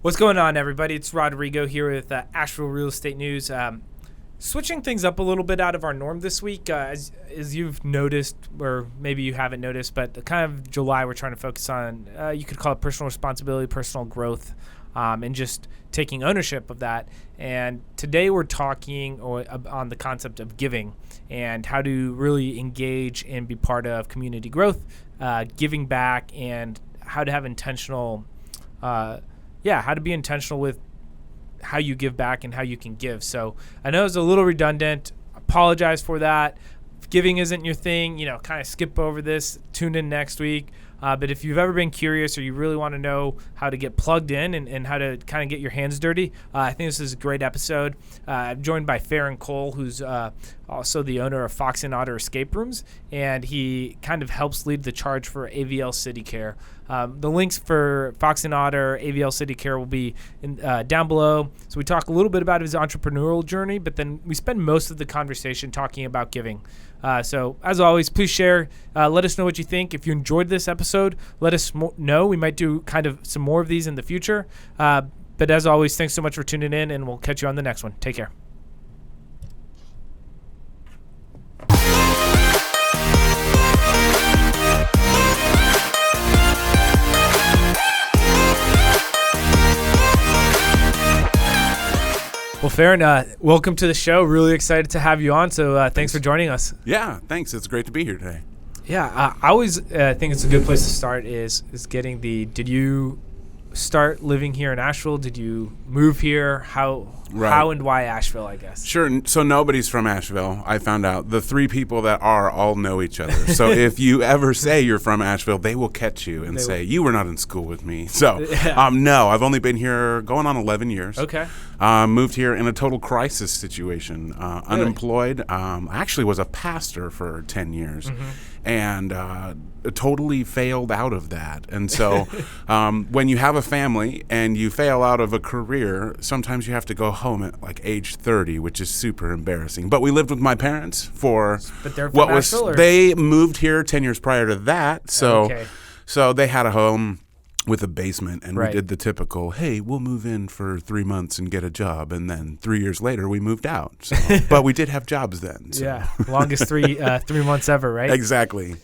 What's going on, everybody? It's Rodrigo here with Asheville Real Estate News. Switching things up a little bit out of our norm this week, as you've noticed, or maybe you haven't noticed, but the kind of July we're trying to focus on, you could call it personal responsibility, personal growth, and just taking ownership of that. And today we're talking on the concept of giving and how to really engage and be part of community growth, giving back, and how to have intentional how to be intentional with how you give back and how you can give. So I know it's a little redundant. Apologize for that. If giving isn't your thing, kind of skip over this. Tune in next week. But if you've ever been curious or you really want to know how to get plugged in and how to kind of get your hands dirty, I think this is a great episode. I'm joined by Ferrin Cole, who's also the owner of Fox-N-Otter escape rooms, and he kind of helps lead the charge for AVL City Care. The links for Fox-N-Otter, AVL City Care will be down below. So we talk a little bit about his entrepreneurial journey, but then we spend most of the conversation talking about giving. So as always, please share. Let us know what you think. If you enjoyed this episode, let us know. We might do kind of some more of these in the future. But as always, thanks so much for tuning in, and we'll catch you on the next one. Take care. Well, Ferrin, welcome to the show. Really excited to have you on. So thanks for joining us. Yeah, thanks. It's great to be here today. Yeah, I always think it's a good place to start is getting did you start living here in Asheville? Did you move here? How and why Asheville, I guess? Sure. So nobody's from Asheville. I found out the three people that are all know each other. So if you ever say you're from Asheville, they will catch you and say, you were not in school with me. So no, I've only been here going on 11 years. Okay. Moved here in a total crisis situation. Unemployed. I actually was a pastor for 10 years. Mm-hmm. And totally failed out of that. And so when you have a family and you fail out of a career, sometimes you have to go home at like age 30, which is super embarrassing. But we lived with my parents for they moved here 10 years prior to that. So so they had a home with a basement, and we did the typical, hey, we'll move in for 3 months and get a job, and then 3 years later we moved out. So, but we did have jobs then. So. Yeah, longest 3 months ever, right? Exactly.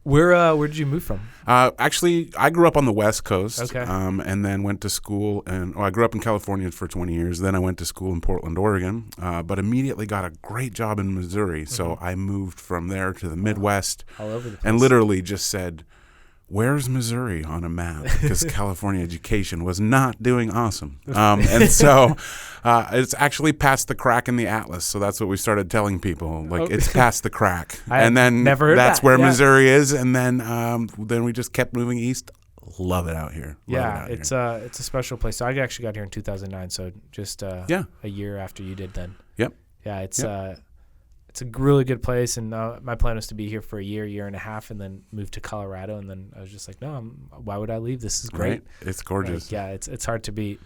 Where did you move from? Actually, I grew up on the West Coast, okay. And then went to school. I grew up in California for 20 years. Then I went to school in Portland, Oregon, but immediately got a great job in Missouri. Mm-hmm. So I moved from there to the Midwest, all over the place. And literally just said, where's Missouri on a map? Because California education was not doing awesome. And so it's actually past the crack in the atlas. So that's what we started telling people. It's past the crack. And then that's where Missouri is. And then we just kept moving east. Love it out here. It's a special place. So I actually got here in 2009. So just a year after you did then. Yep. Yeah, it's a really good place, and my plan was to be here for a year and a half, and then move to Colorado. And then I was just like, no, why would I leave? This is great. Right. It's gorgeous. It's hard to beat.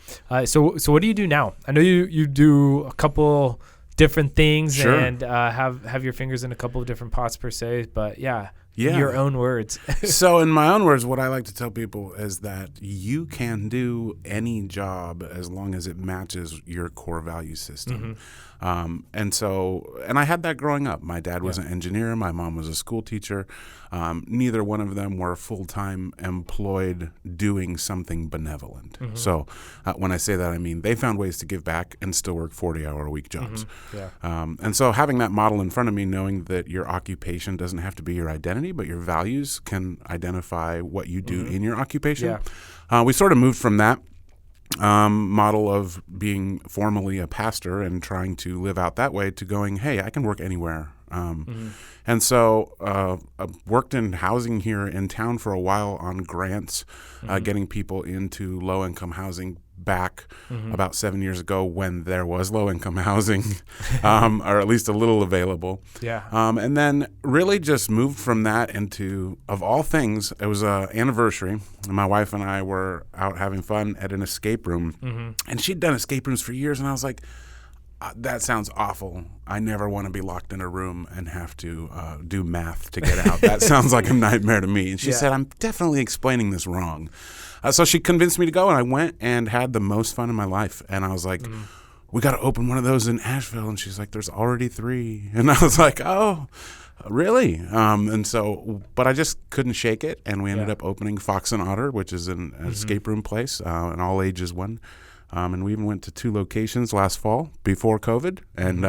So what do you do now? I know you do a couple different things, sure. And have your fingers in a couple of different pots per se. But your own words. So in my own words, what I like to tell people is that you can do any job as long as it matches your core value system. Mm-hmm. And I had that growing up. My dad was an engineer. My mom was a school teacher. Neither one of them were full-time employed doing something benevolent. Mm-hmm. So when I say that, I mean they found ways to give back and still work 40-hour-a-week jobs. Mm-hmm. Yeah. And so having that model in front of me, knowing that your occupation doesn't have to be your identity, but your values can identify what you do in your occupation. Yeah. We sort of moved from that model of being formally a pastor and trying to live out that way to going, hey, I can work anywhere. And so I worked in housing here in town for a while on grants, getting people into low-income housing back about 7 years ago when there was low-income housing, or at least a little available. Yeah. And then really just moved from that into, of all things, it was an anniversary. And my wife and I were out having fun at an escape room. Mm-hmm. And she'd done escape rooms for years. And I was like, that sounds awful. I never want to be locked in a room and have to do math to get out. That sounds like a nightmare to me. And she said, I'm definitely explaining this wrong. So she convinced me to go, and I went and had the most fun in my life. And I was like, we got to open one of those in Asheville. And she's like, there's already 3. And I was like, oh, really? And so, but I just couldn't shake it. And we ended up opening Fox-N-Otter, which is an escape room place, an all ages one. And we even went to 2 locations last fall before COVID. And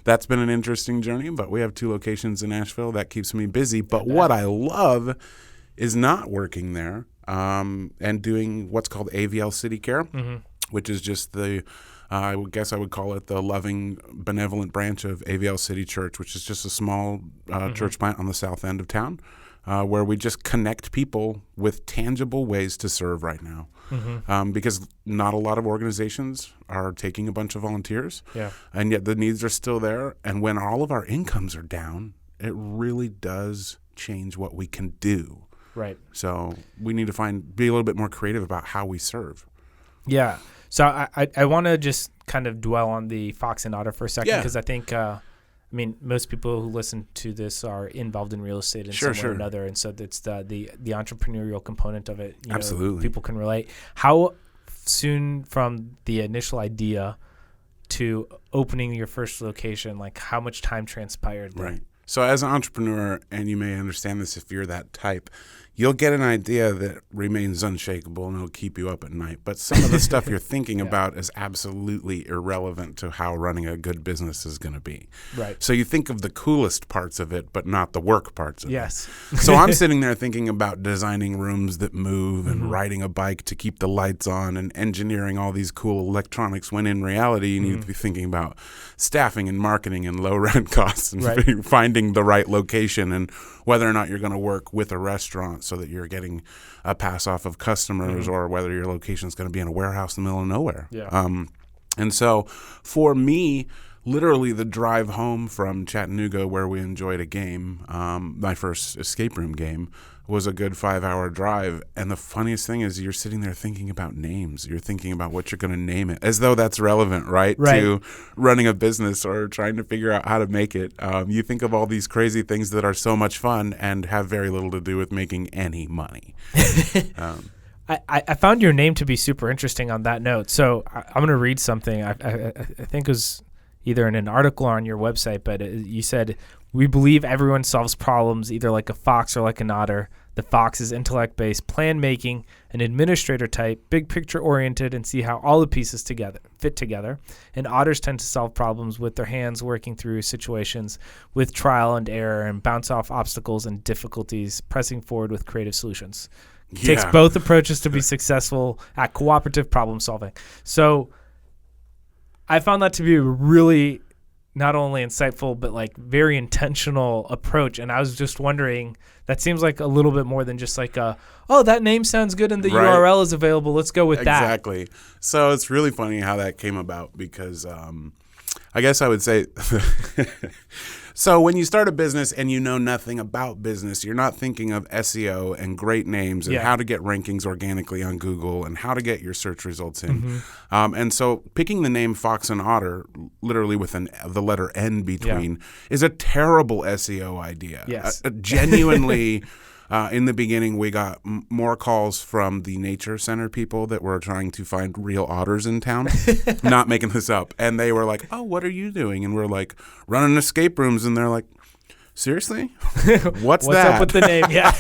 that's been an interesting journey. But we have 2 locations in Asheville. That keeps me busy. But what I love is not working there and doing what's called AVL City Care, which is just I guess I would call it the loving, benevolent branch of AVL City Church, which is just a small church plant on the south end of town, where we just connect people with tangible ways to serve right now. Because not a lot of organizations are taking a bunch of volunteers, and yet the needs are still there. And when all of our incomes are down, it really does change what we can do. Right. So we need to be a little bit more creative about how we serve. Yeah. So I want to just kind of dwell on the Fox-N-Otter for a second, because I think most people who listen to this are involved in real estate in some way or another, and so it's the entrepreneurial component of it. Absolutely, people can relate. How soon from the initial idea to opening your first location, like how much time transpired there? Right. So as an entrepreneur, and you may understand this if you're that type, you'll get an idea that remains unshakable and it'll keep you up at night. But some of the stuff you're thinking about is absolutely irrelevant to how running a good business is going to be. Right. So you think of the coolest parts of it, but not the work parts of it. So I'm sitting there thinking about designing rooms that move and riding a bike to keep the lights on and engineering all these cool electronics, when in reality you need to be thinking about staffing and marketing and low rent costs and finding the right location and whether or not you're going to work with a restaurant so that you're getting a pass off of customers, or whether your location is going to be in a warehouse in the middle of nowhere. And so for me, literally the drive home from Chattanooga, where we enjoyed a game, my first escape room game, was a good 5-hour drive. And the funniest thing is you're sitting there thinking about names. You're thinking about what you're going to name it, as though that's relevant, right? To running a business or trying to figure out how to make it. You think of all these crazy things that are so much fun and have very little to do with making any money. I found your name to be super interesting on that note. So I'm going to read something. I think it was either in an article or on your website, but you said, "We believe everyone solves problems either like a fox or like an otter. The fox is intellect-based, plan-making, an administrator type, big picture-oriented, and see how all the pieces fit together. And otters tend to solve problems with their hands, working through situations with trial and error, and bounce off obstacles and difficulties, pressing forward with creative solutions. Takes both approaches to be successful at cooperative problem solving." So I found that to be a really not only insightful, but like very intentional approach. And I was just wondering, that seems like a little bit more than just like that name sounds good and the URL is available, let's go with that. Exactly. So it's really funny how that came about, because I guess I would say so when you start a business and you know nothing about business, you're not thinking of SEO and great names and how to get rankings organically on Google and how to get your search results in. And so picking the name Fox-N-Otter, literally with the letter N between, is a terrible SEO idea. Yes. Genuinely. In the beginning, we got more calls from the nature center people that were trying to find real otters in town, not making this up. And they were like, "Oh, what are you doing?" And we're like, "Running escape rooms." And they're like, "Seriously? What's that? Up with the name?" Yeah.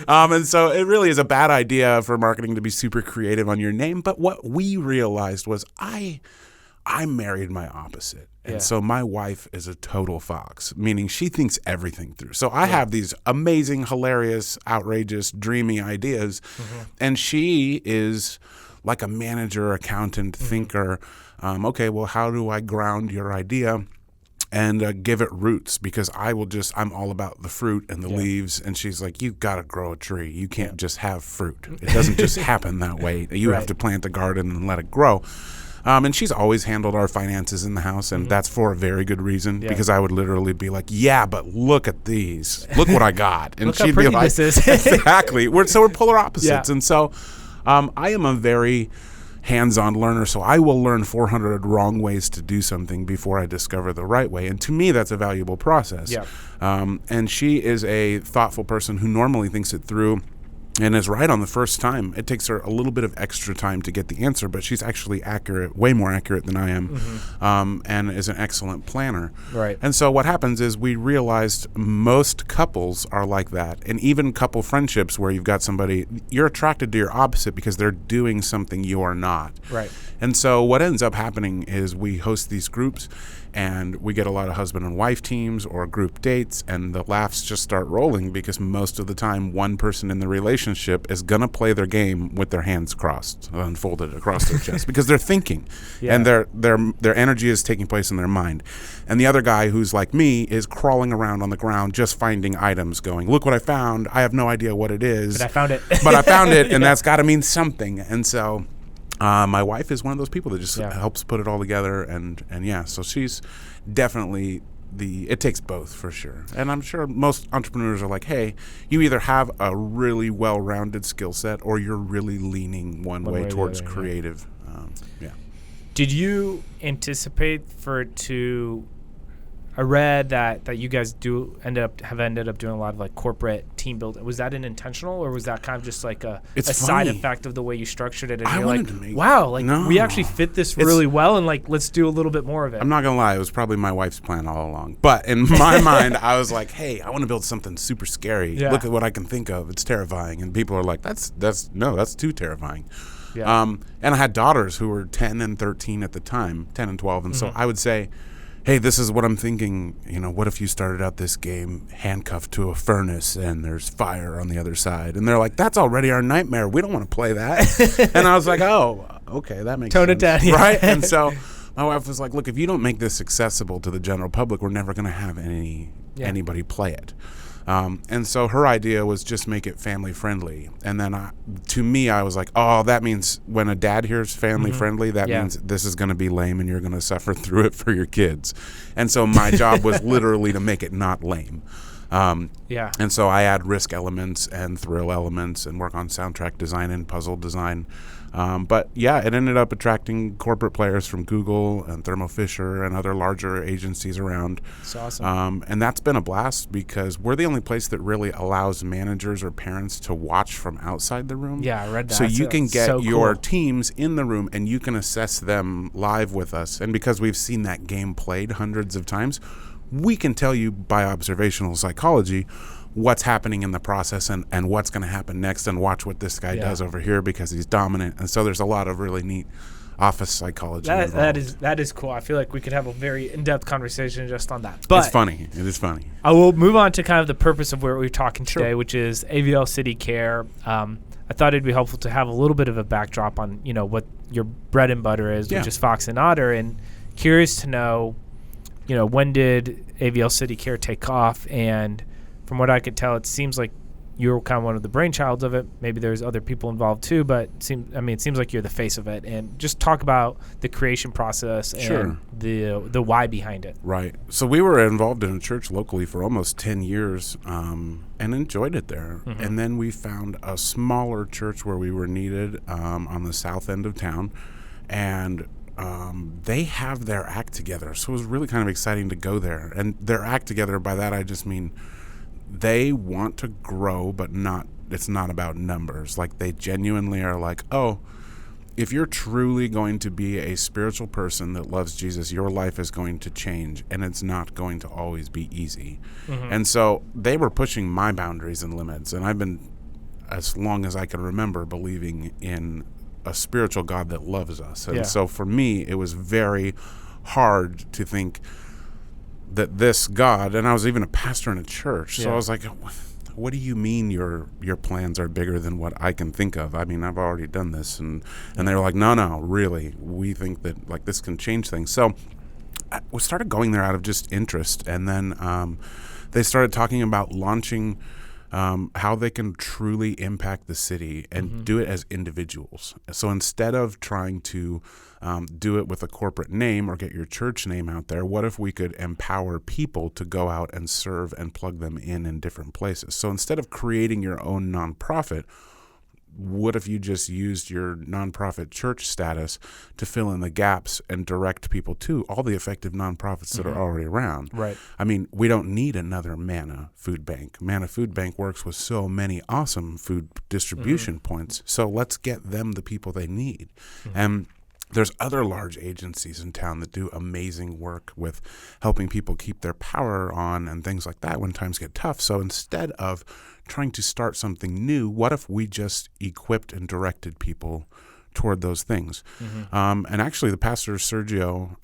And so it really is a bad idea for marketing to be super creative on your name. But what we realized was I married my opposite. And so my wife is a total fox, meaning she thinks everything through. So I have these amazing, hilarious, outrageous, dreamy ideas. And she is like a manager, accountant, thinker. Okay, well, how do I ground your idea and give it roots? Because I'm all about the fruit and the leaves. And she's like, "You've got to grow a tree. You can't just have fruit. It doesn't just happen that way. You have to plant a garden and let it grow." And she's always handled our finances in the house, and that's for a very good reason, because I would literally be like, "Yeah, but look at these. Look what I got." And look she'd how pretty be like, this is. "Exactly." We're polar opposites. And so I am a very hands-on learner, so I will learn 400 wrong ways to do something before I discover the right way. And to me, that's a valuable process. Yeah. And she is a thoughtful person who normally thinks it through and is right on the first time. It takes her a little bit of extra time to get the answer, but she's actually accurate, way more accurate than I am, and is an excellent planner. Right. And so what happens is we realized most couples are like that, and even couple friendships where you've got somebody, you're attracted to your opposite because they're doing something you are not. Right. And so what ends up happening is we host these groups, and we get a lot of husband and wife teams or group dates, and the laughs just start rolling because most of the time one person in the relationship is going to play their game with their hands crossed, unfolded across their chest, because they're thinking, and their energy is taking place in their mind. And the other guy, who's like me, is crawling around on the ground just finding items, going, look what I found. I have no idea what it is. But I found it. But I found it, and that's got to mean something. And so my wife is one of those people that just helps put it all together, and so she's definitely it takes both for sure. And I'm sure most entrepreneurs are like, hey, you either have a really well-rounded skill set or you're really leaning one way towards creative. Did you anticipate for it to? I read that you guys have ended up doing a lot of like corporate team building. Was that intentional, or was that kind of just like a side effect of the way you structured it? And you're like, wow, like we actually fit this really well, and like let's do a little bit more of it. I'm not gonna lie, it was probably my wife's plan all along. But in my mind, I was like, hey, I want to build something super scary. Yeah. Look at what I can think of. It's terrifying, and people are like, that's too terrifying. Yeah. And I had daughters who were 10 and 13 at the time, 10 and 12, and so I would say, hey, this is what I'm thinking. What if you started out this game handcuffed to a furnace and there's fire on the other side? And they're like, that's already our nightmare. We don't want to play that. And I was like, oh, okay, that makes sense. Tone it down. Yeah. Right? And so my wife was like, look, if you don't make this accessible to the general public, we're never going to have anybody play it. And so her idea was just make it family friendly. And then to me, I was like, oh, that means when a dad hears family friendly, that means this is going to be lame and you're going to suffer through it for your kids. And so my job was literally to make it not lame. And so I add risk elements and thrill elements and work on soundtrack design and puzzle design. But it ended up attracting corporate players from Google and Thermo Fisher and other larger agencies around. That's awesome. And that's been a blast because we're the only place that really allows managers or parents to watch from outside the room. Yeah, I read that. So you can get your teams in the room and you can assess them live with us. And because we've seen that game played hundreds of times, we can tell you by observational psychology what's happening in the process and what's going to happen next, and watch what this guy does over here because he's dominant. And so there's a lot of really neat office psychology that is cool. I feel like we could have a very in-depth conversation just on that. But it's funny. It is funny. I will move on to kind of the purpose of where we're talking today, which is AVL City Care. I thought it'd be helpful to have a little bit of a backdrop on what your bread and butter is, which is Fox-N-Otter, and curious to know, when did AVL City Care take off? And from what I could tell, it seems like you're kind of one of the brainchilds of it. Maybe there's other people involved too, but it seems like you're the face of it. And just talk about the creation process and the why behind it. Right. So we were involved in a church locally for almost 10 years and enjoyed it there. And then we found a smaller church where we were needed on the south end of town. And they have their act together. So it was really kind of exciting to go there. And their act together, by that I just mean they want to grow, but it's not about numbers. Like, they genuinely are like, oh, if you're truly going to be a spiritual person that loves Jesus, your life is going to change, and it's not going to always be easy. And so they were pushing my boundaries and limits, and I've been, as long as I can remember, believing in a spiritual God that loves us. And so for me, it was very hard to think that this God, and I was even a pastor in a church, so I was like, what do you mean your plans are bigger than what I can think of? I mean, I've already done this. And they were like, no, really, we think that like this can change things. So we started going there out of just interest, and then they started talking about launching how they can truly impact the city and do it as individuals. So instead of trying to do it with a corporate name or get your church name out there, what if we could empower people to go out and serve and plug them in different places? So instead of creating your own nonprofit, what if you just used your nonprofit church status to fill in the gaps and direct people to all the effective nonprofits that are already around? Right. I mean, we don't need another Manna Food Bank. Manna Food Bank works with so many awesome food distribution points. So let's get them the people they need. And there's other large agencies in town that do amazing work with helping people keep their power on and things like that when times get tough. So instead of trying to start something new, what if we just equipped and directed people toward those things? And actually, the pastor, Sergio,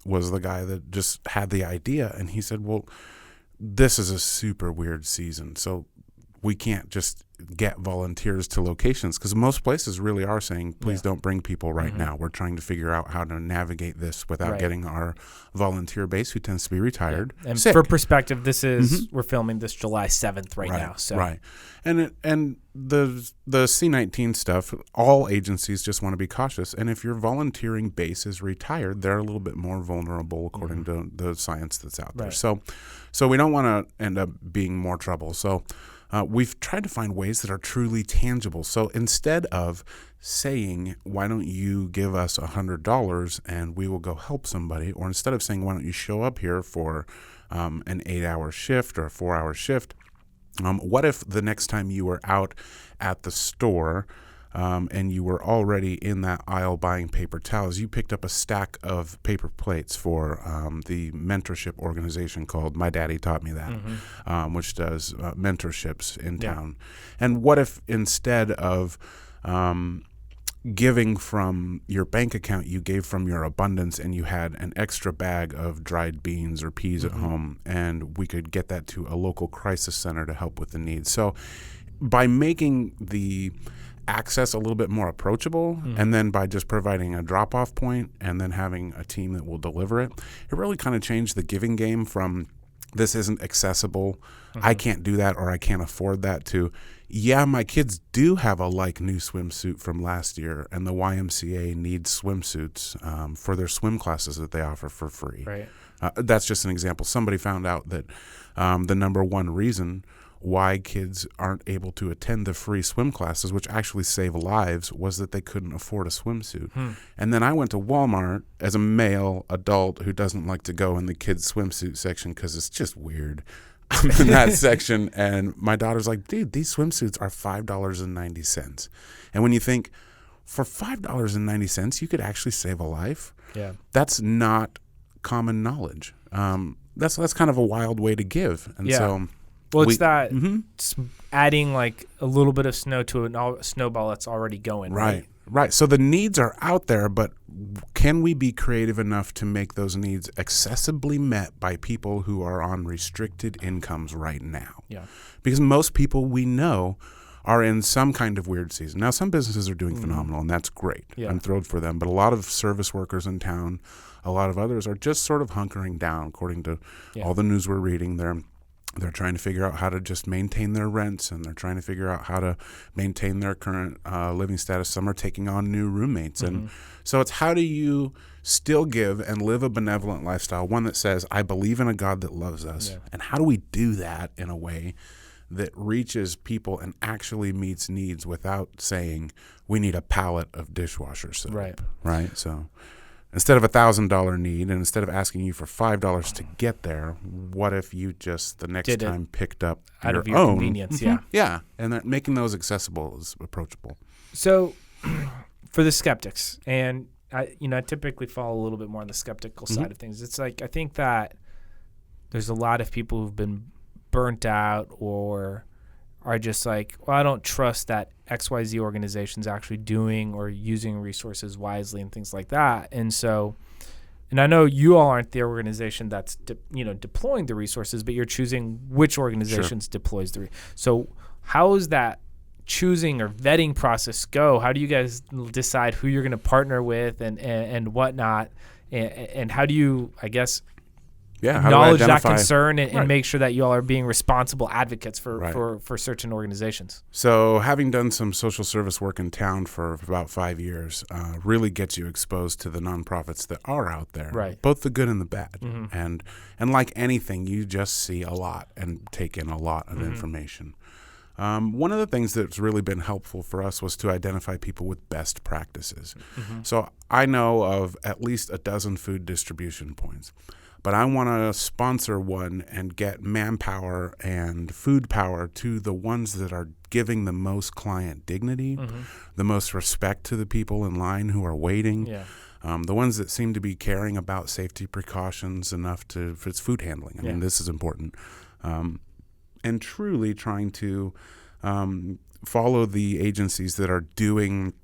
was the guy that just had the idea. And he said, well, this is a super weird season, so we can't just get volunteers to locations, because most places really are saying, please don't bring people right now. We're trying to figure out how to navigate this without getting our volunteer base, who tends to be retired, and sick. for perspective, this is we're filming this July 7th right now. So And the C-19 stuff, all agencies just want to be cautious. And if your volunteering base is retired, they're a little bit more vulnerable according to the science that's out there. So we don't want to end up being more trouble. So we've tried to find ways that are truly tangible. So instead of saying, why don't you give us $100 and we will go help somebody, or instead of saying, why don't you show up here for an 8-hour shift or a 4-hour shift, what if the next time you were out at the store and you were already in that aisle buying paper towels, you picked up a stack of paper plates for the mentorship organization called My Daddy Taught Me That, which does mentorships in town. And what if instead of giving from your bank account, you gave from your abundance, and you had an extra bag of dried beans or peas at home, and we could get that to a local crisis center to help with the needs. So by making the access a little bit more approachable, and then by just providing a drop-off point and then having a team that will deliver it, it really kind of changed the giving game from this isn't accessible, I can't do that, or I can't afford that, to yeah, my kids do have a new swimsuit from last year, and the YMCA needs swimsuits for their swim classes that they offer for free. Right. That's just an example. Somebody found out that the number one reason why kids aren't able to attend the free swim classes, which actually save lives, was that they couldn't afford a swimsuit. And then I went to Walmart as a male adult who doesn't like to go in the kids' swimsuit section because it's just weird. I'm in that section, and my daughter's like, dude, these swimsuits are $5.90. And when you think, for $5.90, you could actually save a life, that's not common knowledge. That's kind of a wild way to give. And so... Well, it's it's adding like a little bit of snow to a snowball that's already going. Right. So the needs are out there, but can we be creative enough to make those needs accessibly met by people who are on restricted incomes right now? Yeah. Because most people we know are in some kind of weird season. Now, some businesses are doing phenomenal, and that's great. Yeah. I'm thrilled for them. But a lot of service workers in town, a lot of others are just sort of hunkering down, according to all the news we're reading. They're trying to figure out how to just maintain their rents, and they're trying to figure out how to maintain their current living status. Some are taking on new roommates. And so it's, how do you still give and live a benevolent lifestyle, one that says, I believe in a God that loves us. Yeah. And how do we do that in a way that reaches people and actually meets needs without saying we need a pallet of dishwasher soap? Right. So instead of $1,000 need, and instead of asking you for $5 to get there, what if you just the next time picked up out of your own convenience? Yeah, and that making those accessible is approachable. So, for the skeptics, and I typically fall a little bit more on the skeptical side of things. It's like, I think that there's a lot of people who've been burnt out, or are just like, well, I don't trust that XYZ organization's actually doing or using resources wisely and things like that. And so, and I know you all aren't the organization that's deploying the resources, but you're choosing which organizations deploys the so how is that choosing or vetting process go? How do you guys decide who you're going to partner with and whatnot? And how do you, I guess, acknowledge that concern and make sure that you all are being responsible advocates for certain organizations? So having done some social service work in town for about 5 years really gets you exposed to the nonprofits that are out there, both the good and the bad. And like anything, you just see a lot and take in a lot of information. One of the things that's really been helpful for us was to identify people with best practices. So I know of at least a dozen food distribution points, but I want to sponsor one and get manpower and food power to the ones that are giving the most client dignity, the most respect to the people in line who are waiting, the ones that seem to be caring about safety precautions enough for its food handling. I mean, this is important. And truly trying to follow the agencies that are doing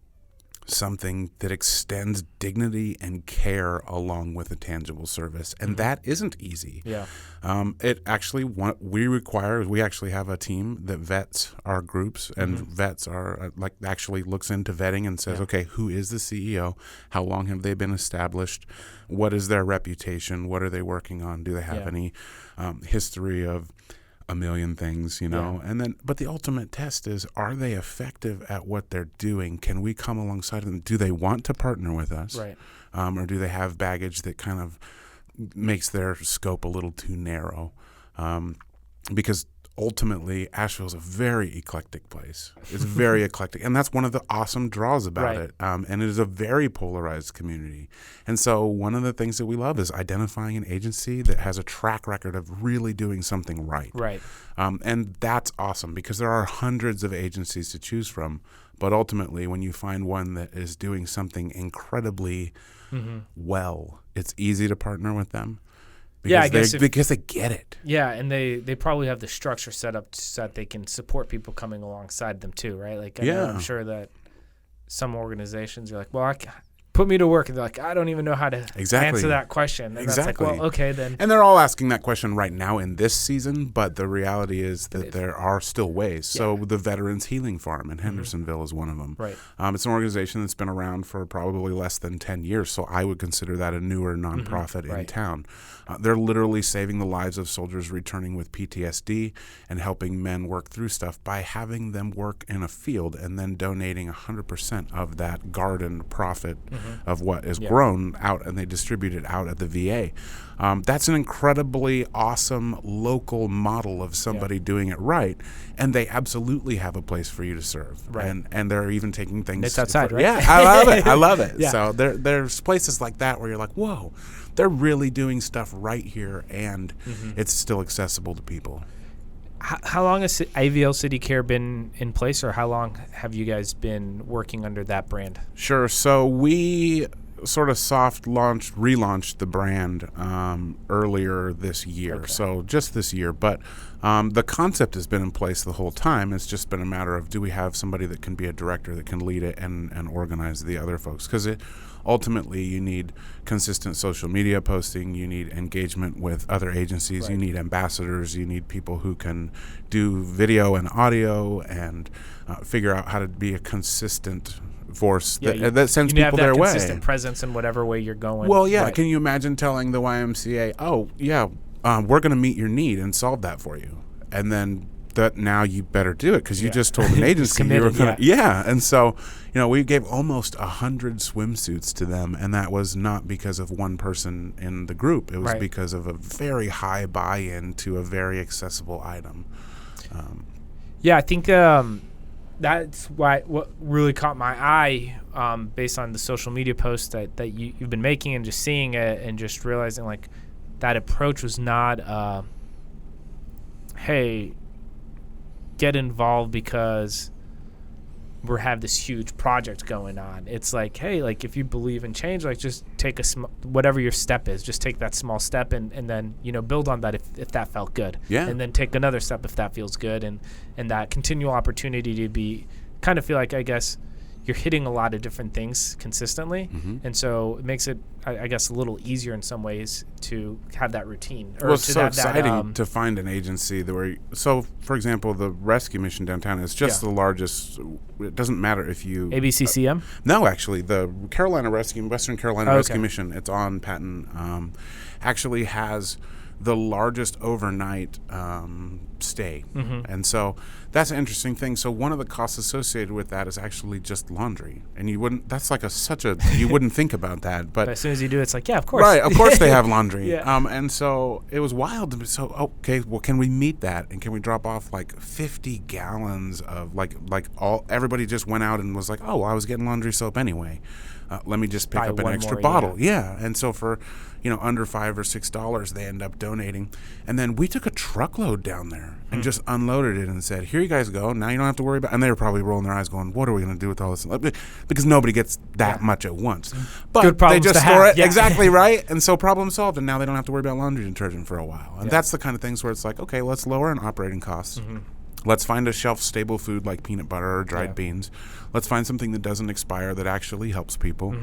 something that extends dignity and care along with a tangible service. And that isn't easy. It actually, we actually have a team that vets our groups, and vets are actually looks into vetting and says, okay, who is the CEO? How long have they been established? What is their reputation? What are they working on? Do they have any history of a million things, and then, but the ultimate test is, are they effective at what they're doing? Can we come alongside them? Do they want to partner with us? Or do they have baggage that kind of makes their scope a little too narrow? Because ultimately, Asheville is a very eclectic place. It's very eclectic. And that's one of the awesome draws about it. And it is a very polarized community. And so one of the things that we love is identifying an agency that has a track record of really doing something right. And that's awesome, because there are hundreds of agencies to choose from. But ultimately, when you find one that is doing something incredibly well, it's easy to partner with them. Because they get it. Yeah, and they probably have the structure set up so that they can support people coming alongside them too, right? Like, I'm sure that some organizations are like, well, put me to work, and they're like, I don't even know how to answer that question. And that's like, well, okay, then. And they're all asking that question right now in this season, but the reality is that there are still ways. So the Veterans Healing Farm in Hendersonville is one of them. It's an organization that's been around for probably less than 10 years, so I would consider that a newer nonprofit in town. They're literally saving the lives of soldiers returning with PTSD and helping men work through stuff by having them work in a field and then donating 100% of that garden profit of what is grown out, and they distribute it out at the VA. That's an incredibly awesome local model of somebody doing it right, and they absolutely have a place for you to serve. And they're even taking things. It's outside, right? Yeah, I love it. I love it. So there's places like that where you're like, whoa, they're really doing stuff right here, and it's still accessible to people. How long has AVL City Care been in place, or how long have you guys been working under that brand? Sure. So we sort of relaunched the brand earlier this year. So just this year. But the concept has been in place the whole time. It's just been a matter of, do we have somebody that can be a director that can lead it and organize the other folks? Because ultimately, you need consistent social media posting, you need engagement with other agencies, you need ambassadors, you need people who can do video and audio and figure out how to be a consistent force that sends people their way. You have that consistent presence in whatever way you're going. Well, can you imagine telling the YMCA, we're going to meet your need and solve that for you, and then that now you better do it because you just told an agency you were going to. And so we gave almost 100 swimsuits to them, and that was not because of one person in the group. It was because of a very high buy-in to a very accessible item. I think that's what really caught my eye, based on the social media posts that you've been making, and just seeing it and just realizing like that approach was not, hey, get involved because we have this huge project going on. It's like, hey, like if you believe in change, like just take whatever your step is, just take that small step and then build on that if that felt good. And then take another step if that feels good, and that continual opportunity to be kind of feel like, I guess, you're hitting a lot of different things consistently, and so it makes it, I guess, a little easier in some ways to have that routine. It's so exciting to find an agency so, for example, the rescue mission downtown is just the largest. It doesn't matter if you ABCCM. No, actually, the Western Carolina Rescue Mission. It's on Patton. Actually has the largest overnight stay. And so that's an interesting thing. So one of the costs associated with that is actually just laundry. And you wouldn't, that's like you wouldn't think about that. But as soon as you do, it's like, yeah, of course. Right, of course they have laundry. Yeah. And so it was wild. So, okay, well, can we meet that? And can we drop off like 50 gallons of everybody just went out and was like, oh, well, I was getting laundry soap anyway. Let me just pick up an extra bottle. Yeah. And so for, under $5 or $6, they end up donating. And then we took a truckload down there and just unloaded it and said, here you guys go. Now you don't have to worry about. And they were probably rolling their eyes going, what are we going to do with all this? Because nobody gets that much at once. But they just store it. Yeah. Exactly, right? And so problem solved. And now they don't have to worry about laundry detergent for a while. And that's the kind of things where it's like, okay, let's lower an operating costs. Let's find a shelf-stable food like peanut butter or dried beans. Let's find something that doesn't expire that actually helps people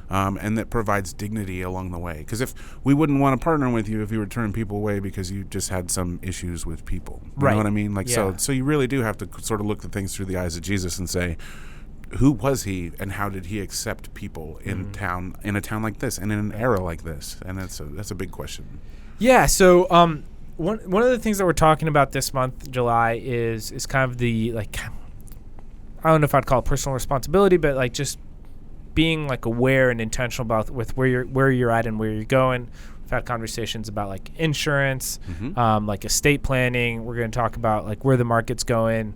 and that provides dignity along the way. Because if we wouldn't want to partner with you if you were turning people away because you just had some issues with people. You know what I mean? So you really do have to sort of look at things through the eyes of Jesus and say, who was he and how did he accept people in a town like this and in an era like this? And that's a big question. Yeah, so one of the things that we're talking about this month, July, is kind of the, like, I don't know if I'd call it personal responsibility, but like just being like aware and intentional about with where you're at and where you're going. We've had conversations about like insurance, like estate planning. We're going to talk about like where the market's going,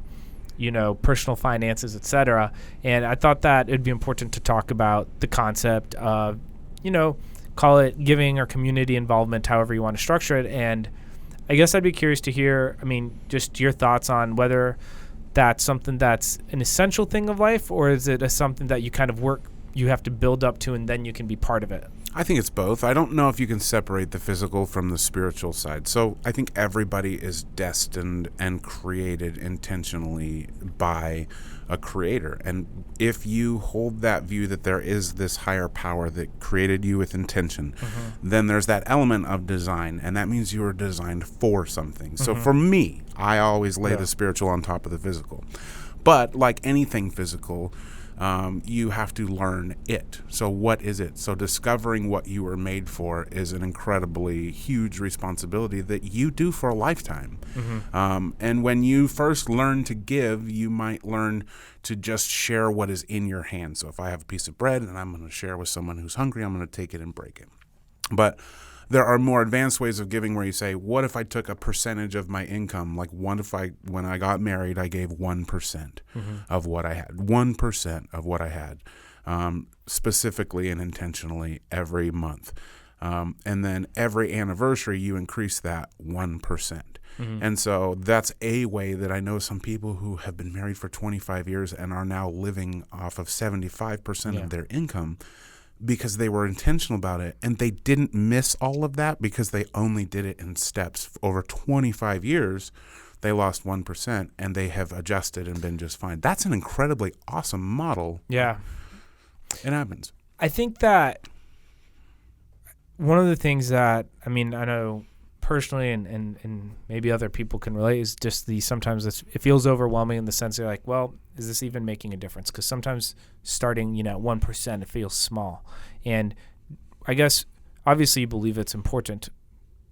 personal finances, etc. And I thought that it'd be important to talk about the concept of, call it giving or community involvement, however you want to structure it. And I guess I'd be curious to hear, just your thoughts on whether that's something that's an essential thing of life, or is it something that you kind of you have to build up to and then you can be part of it? I think it's both. I don't know if you can separate the physical from the spiritual side. So I think everybody is destined and created intentionally by a creator. And if you hold that view that there is this higher power that created you with intention, then there's that element of design, and that means you were designed for something. So for me, I always lay the spiritual on top of the physical. But like anything physical, you have to learn it. So what is it? So discovering what you were made for is an incredibly huge responsibility that you do for a lifetime. And when you first learn to give, you might learn to just share what is in your hand. So if I have a piece of bread and I'm going to share with someone who's hungry, I'm going to take it and break it. But there are more advanced ways of giving where you say, what if I took a percentage of my income? Like when I got married, I gave 1% of what I had, 1% of what I had, specifically and intentionally every month. And then every anniversary, you increase that 1%. And so that's a way that I know some people who have been married for 25 years and are now living off of 75% of their income, because they were intentional about it, and they didn't miss all of that because they only did it in steps. Over 25 years, they lost 1%, and they have adjusted and been just fine. That's an incredibly awesome model. Yeah. It happens. I think that one of the things that, I know personally and maybe other people can relate is just sometimes it feels overwhelming in the sense you're like, well, is this even making a difference? Because sometimes starting, at 1%, it feels small. And I guess obviously you believe it's important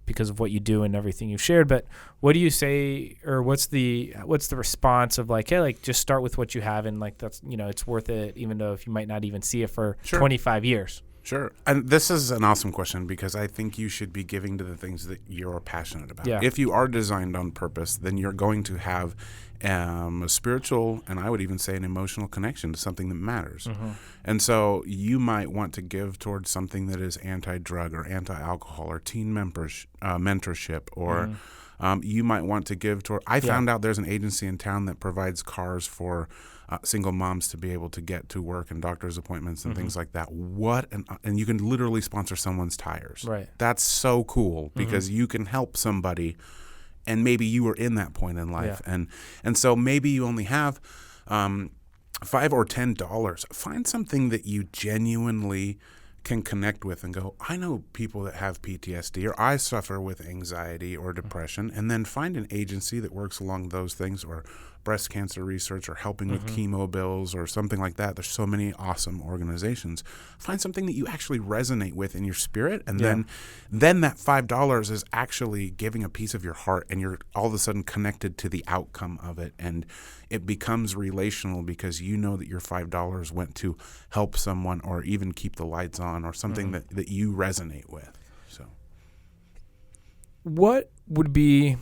because of what you do and everything you've shared, but what do you say, or what's the response of like, hey, like just start with what you have and like that's, it's worth it even though if you might not even see it for 25 years. Sure. And this is an awesome question because I think you should be giving to the things that you're passionate about. Yeah. If you are designed on purpose, then you're going to have a spiritual, and I would even say an emotional connection to something that matters. And so you might want to give towards something that is anti-drug or anti-alcohol or teen mentorship, or you might want to give toward, I found out there's an agency in town that provides cars for single moms to be able to get to work and doctor's appointments and things like that. And you can literally sponsor someone's tires. Right. That's so cool because you can help somebody, and maybe you were in that point in life. Yeah. And so maybe you only have $5 or $10. Find something that you genuinely can connect with and go, I know people that have PTSD, or I suffer with anxiety or depression, and then find an agency that works along those things, or breast cancer research or helping with chemo bills or something like that. There's so many awesome organizations. Find something that you actually resonate with in your spirit, and then that $5 is actually giving a piece of your heart, and you're all of a sudden connected to the outcome of it, and it becomes relational because you know that your $5 went to help someone or even keep the lights on or something that you resonate with. So, what would be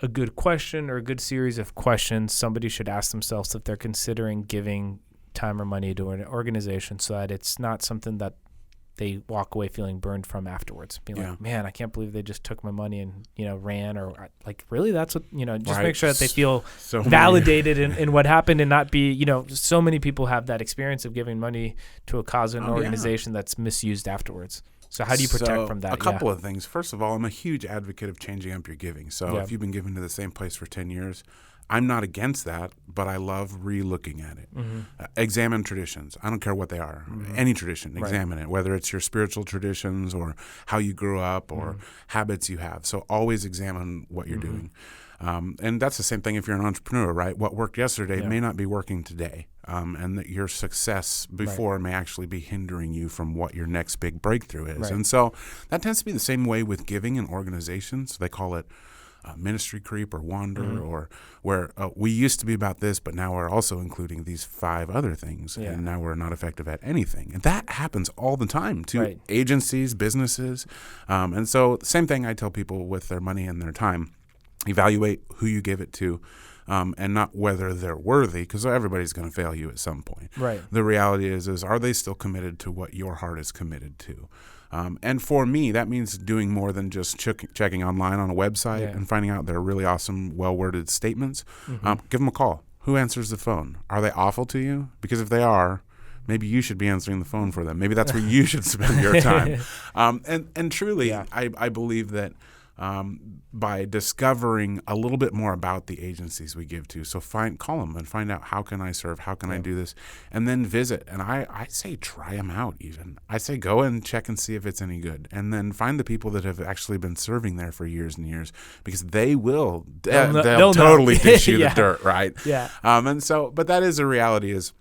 a good question or a good series of questions somebody should ask themselves if they're considering giving time or money to an organization, so that it's not something that they walk away feeling burned from afterwards, being like, man, I can't believe they just took my money and, ran, or like, really, that's what, just make sure that they feel validated in what happened, and not be, so many people have that experience of giving money to a cause or an organization that's misused afterwards. So how do you protect from that? A couple of things. First of all, I'm a huge advocate of changing up your giving. So if you've been giving to the same place for 10 years, I'm not against that, but I love re-looking at it. Examine traditions. I don't care what they are. Any tradition, examine it, whether it's your spiritual traditions or how you grew up or habits you have. So always examine what you're doing. And that's the same thing if you're an entrepreneur, right? What worked yesterday may not be working today. And that your success before may actually be hindering you from what your next big breakthrough is. And so that tends to be the same way with giving in organizations. They call it ministry creep or wander, or where we used to be about this, but now we're also including these 5 other things, and now we're not effective at anything. And that happens all the time to agencies, businesses. And so the same thing I tell people with their money and their time. Evaluate who you give it to, and not whether they're worthy, because everybody's going to fail you at some point. The reality is are they still committed to what your heart is committed to? And for me, that means doing more than just checking online on a website and finding out they're really awesome, well-worded statements. Give them a call. Who answers the phone? Are they awful to you? Because if they are, maybe you should be answering the phone for them. Maybe that's where you should spend your time. And truly, I believe that by discovering a little bit more about the agencies we give to. So call them and find out, how can I serve? How can I do this? And then visit. And I say try them out even. I say go and check and see if it's any good. And then find the people that have actually been serving there for years and years, because they will. They'll totally dish you the dirt, right? And so, but that is a reality is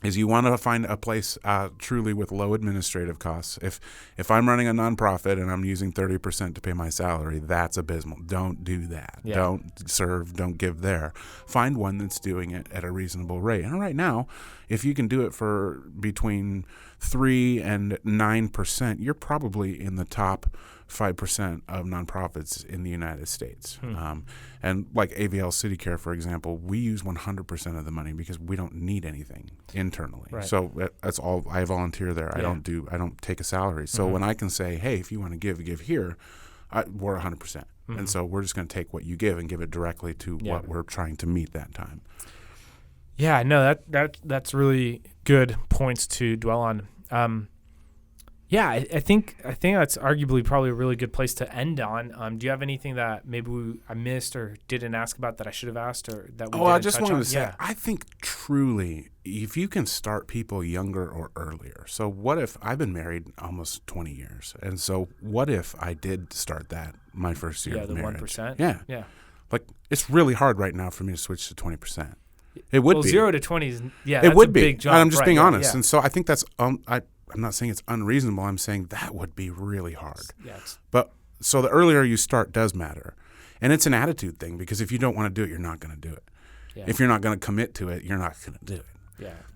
you want to find a place truly with low administrative costs. If I'm running a nonprofit and I'm using 30% to pay my salary, that's abysmal. Don't do that. Don't give there. Find one that's doing it at a reasonable rate. And right now, if you can do it for between 3 and 9%, you're probably in the top 5% of nonprofits in the United States. And like AVL City Care, for example, we use 100% of the money because we don't need anything internally. So that's all. I volunteer there. I don't take a salary. So when I can say, hey, if you want to give here, we're 100%. And so we're just going to take what you give and give it directly to what we're trying to meet that time. Yeah, no, that's really good points to dwell on. I think that's arguably probably a really good place to end on. Do you have anything that maybe I missed or didn't ask about that I should have asked, or that we didn't I just touch wanted on? to say, I think truly, if you can start people younger or earlier. So what if I've been married almost 20 years, and so what if I did start that my first year of marriage? 1%. Yeah. Like, it's really hard right now for me to switch to 20%. It would be 0 to 20 is it would a be. big jump. I'm just being honest, and so I think that's I'm not saying it's unreasonable. I'm saying that would be really hard. But so the earlier you start does matter. And it's an attitude thing, because if you don't want to do it, you're not going to do it. If you're not going to commit to it, you're not going to do it.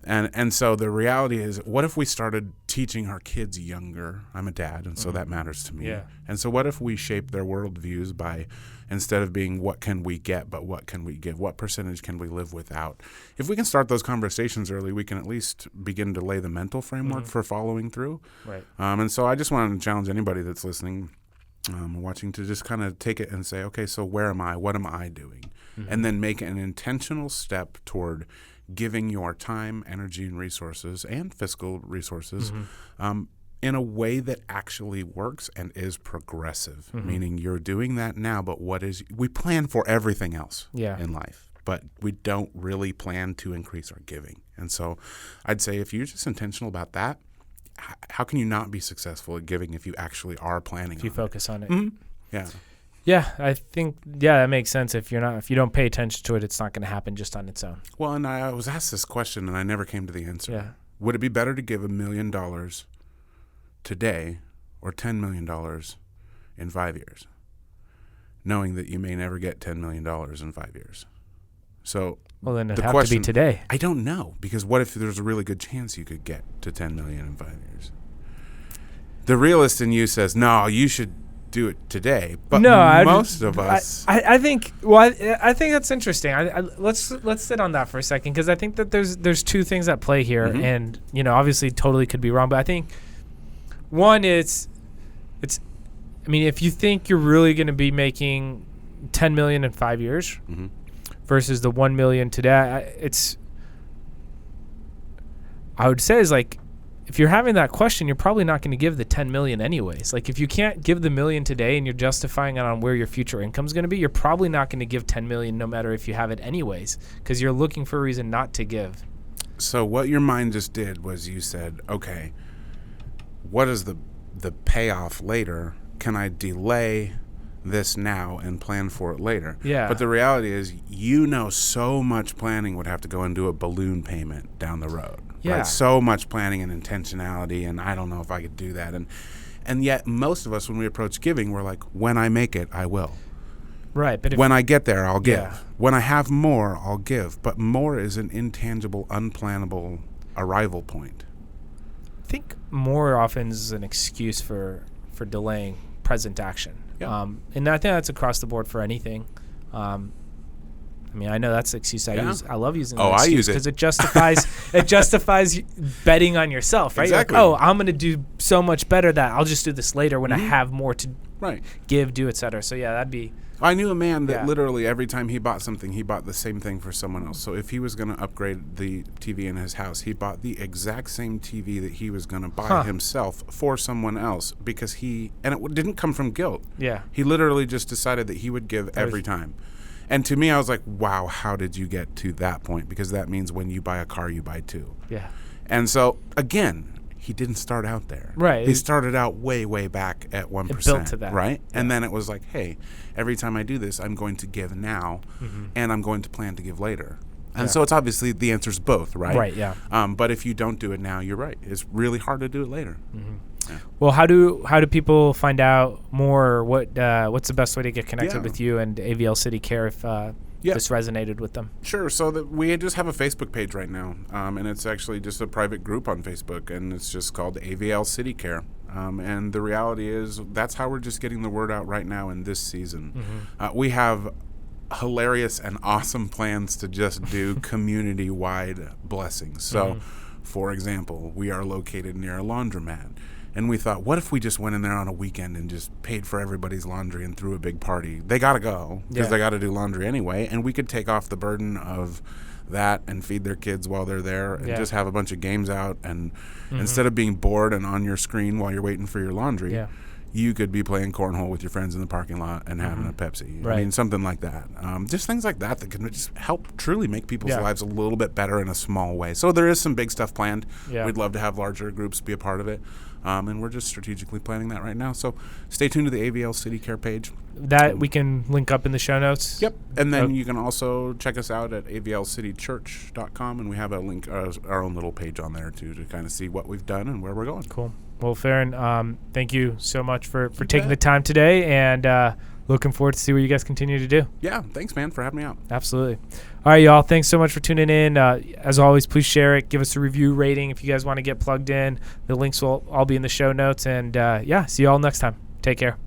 And so the reality is, what if we started teaching our kids younger? I'm a dad, and so that matters to me. And so what if we shape their worldviews by, instead of being what can we get, but what can we give? What percentage can we live without? If we can start those conversations early, we can at least begin to lay the mental framework for following through. And so I just wanted to challenge anybody that's listening, watching, to just kind of take it and say, okay, so where am I? What am I doing? And then make an intentional step toward giving your time, energy, and resources, and fiscal resources in a way that actually works and is progressive, meaning you're doing that now, but we plan for everything else in life, but we don't really plan to increase our giving. And so I'd say if you're just intentional about that, how can you not be successful at giving if you actually are planning if you focus on it? Yeah. Yeah, I think that makes sense. If you don't pay attention to it, it's not going to happen just on its own. Well, and I was asked this question and I never came to the answer. Yeah. Would it be better to give $1 million today or $10 million in 5 years, knowing that you may never get $10 million in 5 years? So, well, then it'd have to be today. I don't know, because what if there's a really good chance you could get to 10 million in 5 years? The realist in you says, no, you should do it today. But most of us, I think. Well, I think that's interesting. Let's sit on that for a second, because I think that there's two things at play here, and obviously totally could be wrong, but I think one is it's. I mean, if you think you're really going to be making 10 million in 5 years versus the 1 million today, I would say is like, if you're having that question, you're probably not going to give the 10 million anyways. Like, if you can't give the million today and you're justifying it on where your future income is going to be, you're probably not going to give 10 million no matter if you have it anyways, because you're looking for a reason not to give. So what your mind just did was you said, okay, what is the payoff later? Can I delay this now and plan for it later? Yeah. But the reality is, so much planning would have to go into a balloon payment down the road. Yeah. Right? So much planning and intentionality, and I don't know if I could do that. And yet most of us, when we approach giving, we're like, when I make it, I will. Right. But when I get there, I'll give. Yeah. When I have more, I'll give. But more is an intangible, unplannable arrival point. I think more often is an excuse for delaying present action. Yeah. And I think that's across the board for anything. I mean, I know that's the excuse I use. I love using that I use it because it justifies betting on yourself, right? Exactly. Like, I'm going to do so much better that I'll just do this later when I have more to give, do, etc. So yeah, that'd be. I knew a man that literally every time he bought something, he bought the same thing for someone else. So if he was going to upgrade the TV in his house, he bought the exact same TV that he was going to buy himself for someone else, because and it didn't come from guilt. Yeah. He literally just decided that he would give every time. And to me, I was like, wow, how did you get to that point? Because that means when you buy a car, you buy two. Yeah. And so, again, he didn't start out there. Right. He started out way, way back at 1%. It built to that. Right? Yeah. And then it was like, hey, every time I do this, I'm going to give now, and I'm going to plan to give later. And so it's obviously the answer's both, right? Right, yeah. But if you don't do it now, you're right. It's really hard to do it later. Yeah. Well, how do people find out more? What's the best way to get connected with you and AVL City Care if this resonated with them? Sure. So we just have a Facebook page right now, and it's actually just a private group on Facebook, and it's just called AVL City Care. And the reality is that's how we're just getting the word out right now in this season. We have hilarious and awesome plans to just do community-wide blessings. So, for example, we are located near a laundromat. And we thought, what if we just went in there on a weekend and just paid for everybody's laundry and threw a big party? They got to go because they got to do laundry anyway. And we could take off the burden of that and feed their kids while they're there and just have a bunch of games out. And instead of being bored and on your screen while you're waiting for your laundry, you could be playing cornhole with your friends in the parking lot and having a Pepsi. Right. I mean, something like that. Just things like that can just help truly make people's lives a little bit better in a small way. So there is some big stuff planned. Yeah. We'd love to have larger groups be a part of it. And we're just strategically planning that right now. So stay tuned to the AVL City Care page. That we can link up in the show notes. Yep. And then you can also check us out at avlcitychurch.com, and we have a link, our own little page on there too, to kind of see what we've done and where we're going. Cool. Well, Ferrin, thank you so much for taking the time today, and looking forward to see what you guys continue to do. Yeah. Thanks, man, for having me out. Absolutely. All right, y'all. Thanks so much for tuning in. As always, please share it. Give us a review rating if you guys want to get plugged in. The links will all be in the show notes. And, see you all next time. Take care.